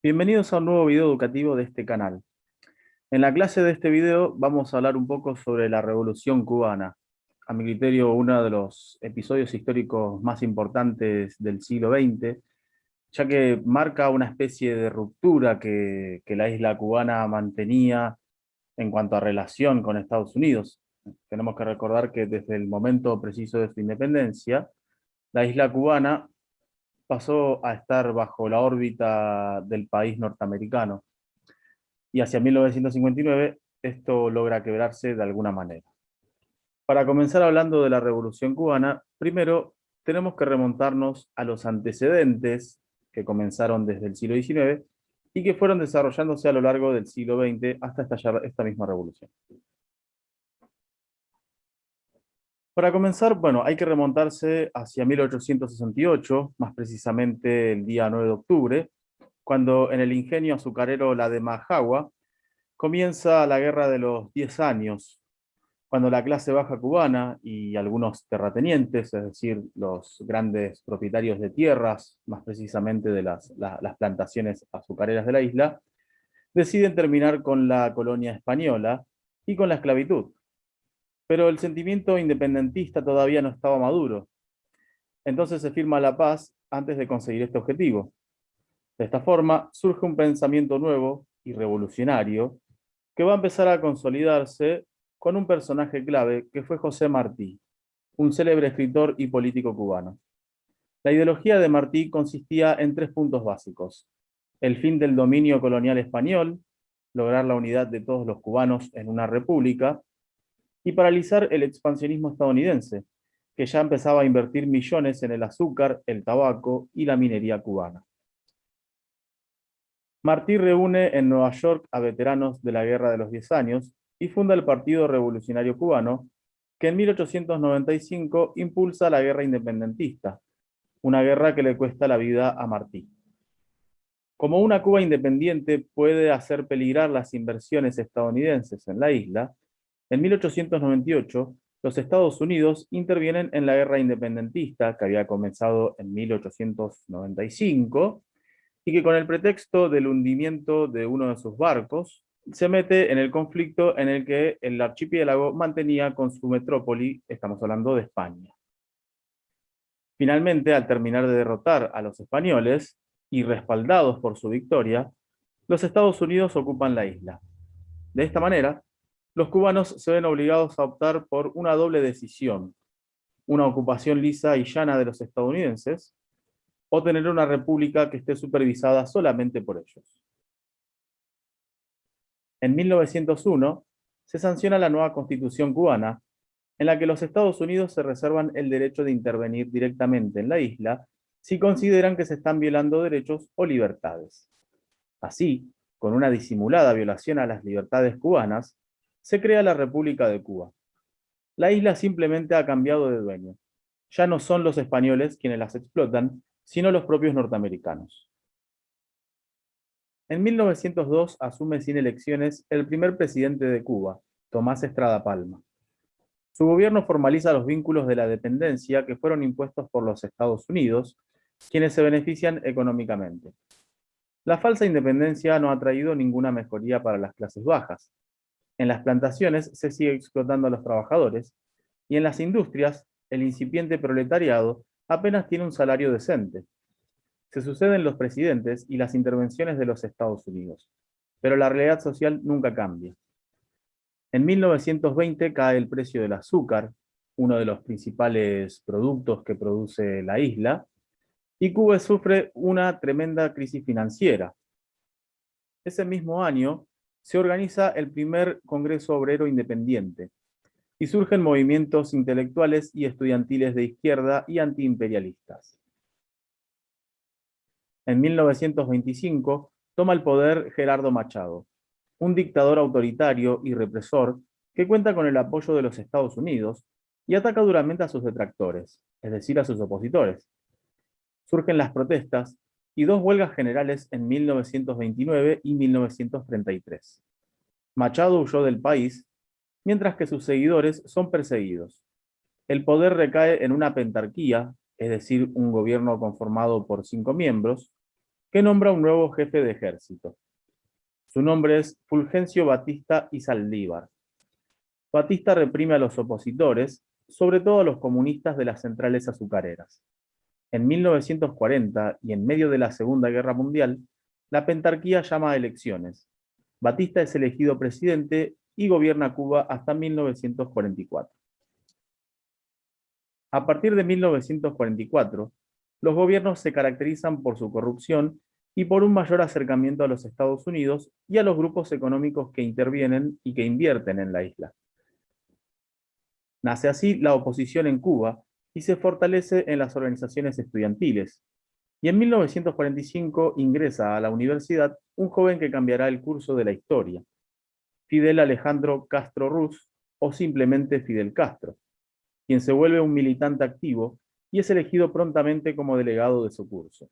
Bienvenidos a un nuevo video educativo de este canal. En la clase de este video vamos a hablar un poco sobre la Revolución Cubana. A mi criterio, uno de los episodios históricos más importantes del siglo XX, ya que marca una especie de ruptura que la isla cubana mantenía en cuanto a relación con Estados Unidos. Tenemos que recordar que desde el momento preciso de su independencia, la isla cubana pasó a estar bajo la órbita del país norteamericano y hacia 1959 esto logra quebrarse de alguna manera. Para comenzar hablando de la Revolución Cubana, primero tenemos que remontarnos a los antecedentes que comenzaron desde el siglo XIX y que fueron desarrollándose a lo largo del siglo XX hasta estallar esta misma revolución. Para comenzar, bueno, hay que remontarse hacia 1868, más precisamente el día 9 de octubre, cuando en el ingenio azucarero La de Majagua comienza la Guerra de los 10 años, cuando la clase baja cubana y algunos terratenientes, es decir, los grandes propietarios de tierras, más precisamente de las plantaciones azucareras de la isla, deciden terminar con la colonia española y con la esclavitud. Pero el sentimiento independentista todavía no estaba maduro. Entonces se firma la paz antes de conseguir este objetivo. De esta forma surge un pensamiento nuevo y revolucionario que va a empezar a consolidarse con un personaje clave que fue José Martí, un célebre escritor y político cubano. La ideología de Martí consistía en tres puntos básicos: el fin del dominio colonial español, lograr la unidad de todos los cubanos en una república y paralizar el expansionismo estadounidense, que ya empezaba a invertir millones en el azúcar, el tabaco y la minería cubana. Martí reúne en Nueva York a veteranos de la Guerra de los 10 años y funda el Partido Revolucionario Cubano, que en 1895 impulsa la guerra independentista, una guerra que le cuesta la vida a Martí. Como una Cuba independiente puede hacer peligrar las inversiones estadounidenses en la isla, en 1898 los Estados Unidos intervienen en la guerra independentista que había comenzado en 1895 y que con el pretexto del hundimiento de uno de sus barcos, se mete en el conflicto en el que el archipiélago mantenía con su metrópoli, estamos hablando de España. Finalmente, al terminar de derrotar a los españoles y respaldados por su victoria, los Estados Unidos ocupan la isla. De esta manera, los cubanos se ven obligados a optar por una doble decisión: una ocupación lisa y llana de los estadounidenses, o tener una república que esté supervisada solamente por ellos. En 1901 se sanciona la nueva Constitución cubana, en la que los Estados Unidos se reservan el derecho de intervenir directamente en la isla si consideran que se están violando derechos o libertades. Así, con una disimulada violación a las libertades cubanas, se crea la República de Cuba. La isla simplemente ha cambiado de dueño. Ya no son los españoles quienes las explotan, sino los propios norteamericanos. En 1902 asume sin elecciones el primer presidente de Cuba, Tomás Estrada Palma. Su gobierno formaliza los vínculos de la dependencia que fueron impuestos por los Estados Unidos, quienes se benefician económicamente. La falsa independencia no ha traído ninguna mejoría para las clases bajas. En las plantaciones se sigue explotando a los trabajadores y en las industrias el incipiente proletariado apenas tiene un salario decente. Se suceden los presidentes y las intervenciones de los Estados Unidos, pero la realidad social nunca cambia. En 1920 cae el precio del azúcar, uno de los principales productos que produce la isla, y Cuba sufre una tremenda crisis financiera. Ese mismo año se organiza el primer Congreso Obrero Independiente y surgen movimientos intelectuales y estudiantiles de izquierda y antiimperialistas. En 1925 toma el poder Gerardo Machado, un dictador autoritario y represor que cuenta con el apoyo de los Estados Unidos y ataca duramente a sus detractores, es decir, a sus opositores. Surgen las protestas y dos huelgas generales en 1929 y 1933. Machado huyó del país, mientras que sus seguidores son perseguidos. El poder recae en una pentarquía, es decir, un gobierno conformado por 5 miembros, que nombra un nuevo jefe de ejército. Su nombre es Fulgencio Batista y Saldívar. Batista reprime a los opositores, sobre todo a los comunistas de las centrales azucareras. En 1940 y en medio de la Segunda Guerra Mundial, la pentarquía llama a elecciones. Batista es elegido presidente y gobierna Cuba hasta 1944. A partir de 1944, los gobiernos se caracterizan por su corrupción y por un mayor acercamiento a los Estados Unidos y a los grupos económicos que intervienen y que invierten en la isla. Nace así la oposición en Cuba y se fortalece en las organizaciones estudiantiles. Y en 1945 ingresa a la universidad un joven que cambiará el curso de la historia, Fidel Alejandro Castro Ruz, o simplemente Fidel Castro, quien se vuelve un militante activo y es elegido prontamente como delegado de su curso.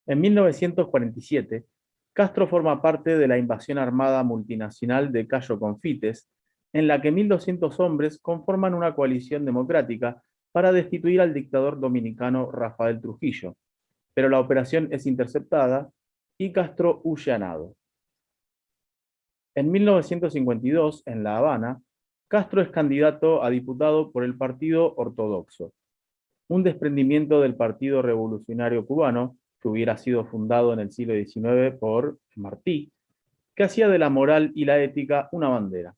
En 1947, Castro forma parte de la invasión armada multinacional de Cayo Confites, en la que 1.200 hombres conforman una coalición democrática para destituir al dictador dominicano Rafael Trujillo, pero la operación es interceptada y Castro huye a nado. En 1952, en La Habana, Castro es candidato a diputado por el Partido Ortodoxo, un desprendimiento del Partido Revolucionario Cubano, que hubiera sido fundado en el siglo XIX por Martí, que hacía de la moral y la ética una bandera.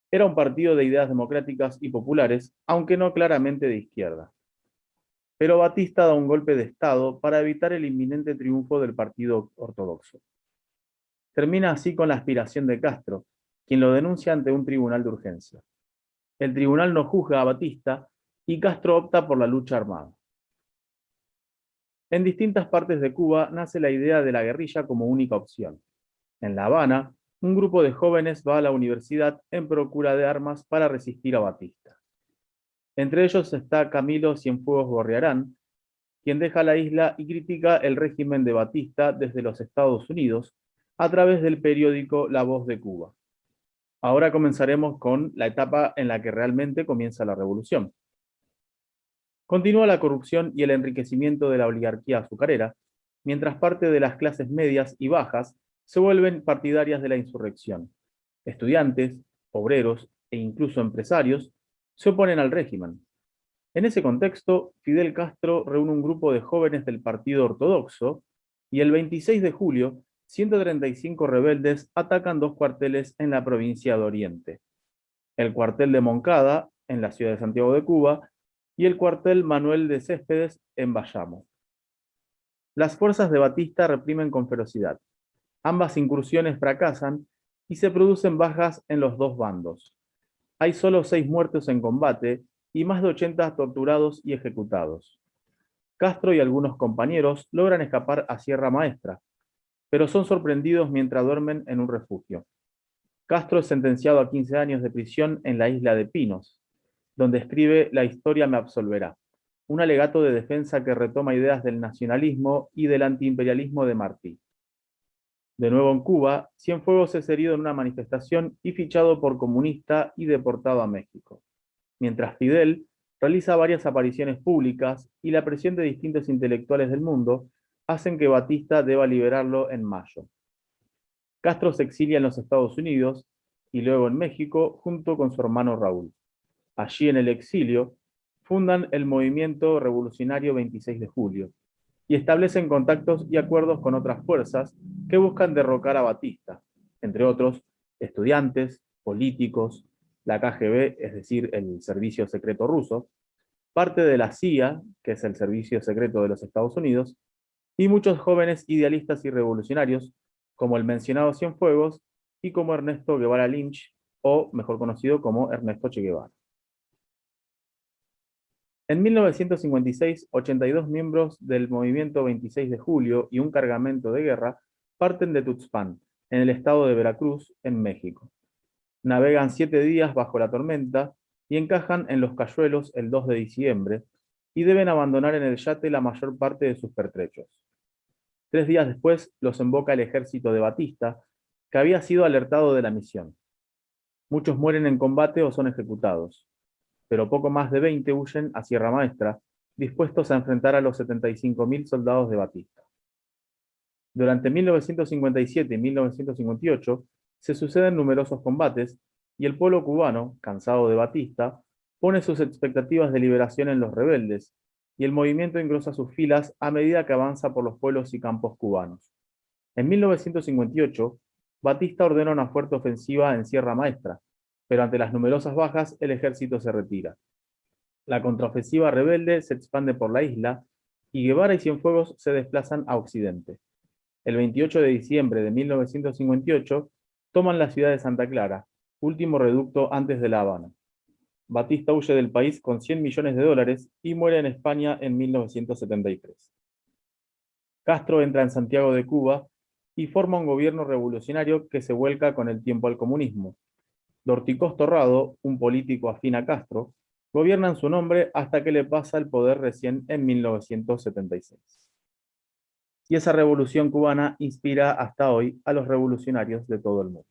Era un partido de ideas democráticas y populares, aunque no claramente de izquierda. Pero Batista da un golpe de Estado para evitar el inminente triunfo del Partido Ortodoxo. Termina así con la aspiración de Castro, quien lo denuncia ante un tribunal de urgencia. El tribunal no juzga a Batista y Castro opta por la lucha armada. En distintas partes de Cuba nace la idea de la guerrilla como única opción. En La Habana, un grupo de jóvenes va a la universidad en procura de armas para resistir a Batista. Entre ellos está Camilo Cienfuegos Gorriarán, quien deja la isla y critica el régimen de Batista desde los Estados Unidos a través del periódico La Voz de Cuba. Ahora comenzaremos con la etapa en la que realmente comienza la revolución. Continúa la corrupción y el enriquecimiento de la oligarquía azucarera, mientras parte de las clases medias y bajas se vuelven partidarias de la insurrección. Estudiantes, obreros e incluso empresarios se oponen al régimen. En ese contexto, Fidel Castro reúne un grupo de jóvenes del Partido Ortodoxo y el 26 de julio, 135 rebeldes atacan dos cuarteles en la provincia de Oriente. El cuartel de Moncada, en la ciudad de Santiago de Cuba, y el cuartel Manuel de Céspedes, en Bayamo. Las fuerzas de Batista reprimen con ferocidad. Ambas incursiones fracasan y se producen bajas en los dos bandos. Hay solo 6 muertos en combate y más de 80 torturados y ejecutados. Castro y algunos compañeros logran escapar a Sierra Maestra, pero son sorprendidos mientras duermen en un refugio. Castro es sentenciado a 15 años de prisión en la isla de Pinos, donde escribe La historia me absolverá, un alegato de defensa que retoma ideas del nacionalismo y del antiimperialismo de Martí. De nuevo en Cuba, Cienfuegos es herido en una manifestación y fichado por comunista y deportado a México, mientras Fidel realiza varias apariciones públicas y la presión de distintos intelectuales del mundo hacen que Batista deba liberarlo en mayo. Castro se exilia en los Estados Unidos y luego en México junto con su hermano Raúl. Allí en el exilio, fundan el movimiento revolucionario 26 de julio y establecen contactos y acuerdos con otras fuerzas que buscan derrocar a Batista, entre otros, estudiantes, políticos, la KGB, es decir, el Servicio Secreto Ruso, parte de la CIA, que es el Servicio Secreto de los Estados Unidos, y muchos jóvenes idealistas y revolucionarios, como el mencionado Cienfuegos y como Ernesto Guevara Lynch, o mejor conocido como Ernesto Che Guevara. En 1956, 82 miembros del movimiento 26 de julio y un cargamento de guerra parten de Tuxpan, en el estado de Veracruz, en México. Navegan 7 días bajo la tormenta y encajan en Los Cayuelos el 2 de diciembre y deben abandonar en el yate la mayor parte de sus pertrechos. 3 días después los emboca el ejército de Batista, que había sido alertado de la misión. Muchos mueren en combate o son ejecutados, pero poco más de 20 huyen a Sierra Maestra, dispuestos a enfrentar a los 75.000 soldados de Batista. Durante 1957 y 1958 se suceden numerosos combates y el pueblo cubano, cansado de Batista, pone sus expectativas de liberación en los rebeldes, y el movimiento engrosa sus filas a medida que avanza por los pueblos y campos cubanos. En 1958, Batista ordena una fuerte ofensiva en Sierra Maestra, pero ante las numerosas bajas el ejército se retira. La contraofensiva rebelde se expande por la isla y Guevara y Cienfuegos se desplazan a Occidente. El 28 de diciembre de 1958 toman la ciudad de Santa Clara, último reducto antes de La Habana. Batista huye del país con $100 millones y muere en España en 1973. Castro entra en Santiago de Cuba y forma un gobierno revolucionario que se vuelca con el tiempo al comunismo. Dorticós Torrado, un político afín a Castro, gobierna en su nombre hasta que le pasa el poder recién en 1976. Y esa revolución cubana inspira hasta hoy a los revolucionarios de todo el mundo.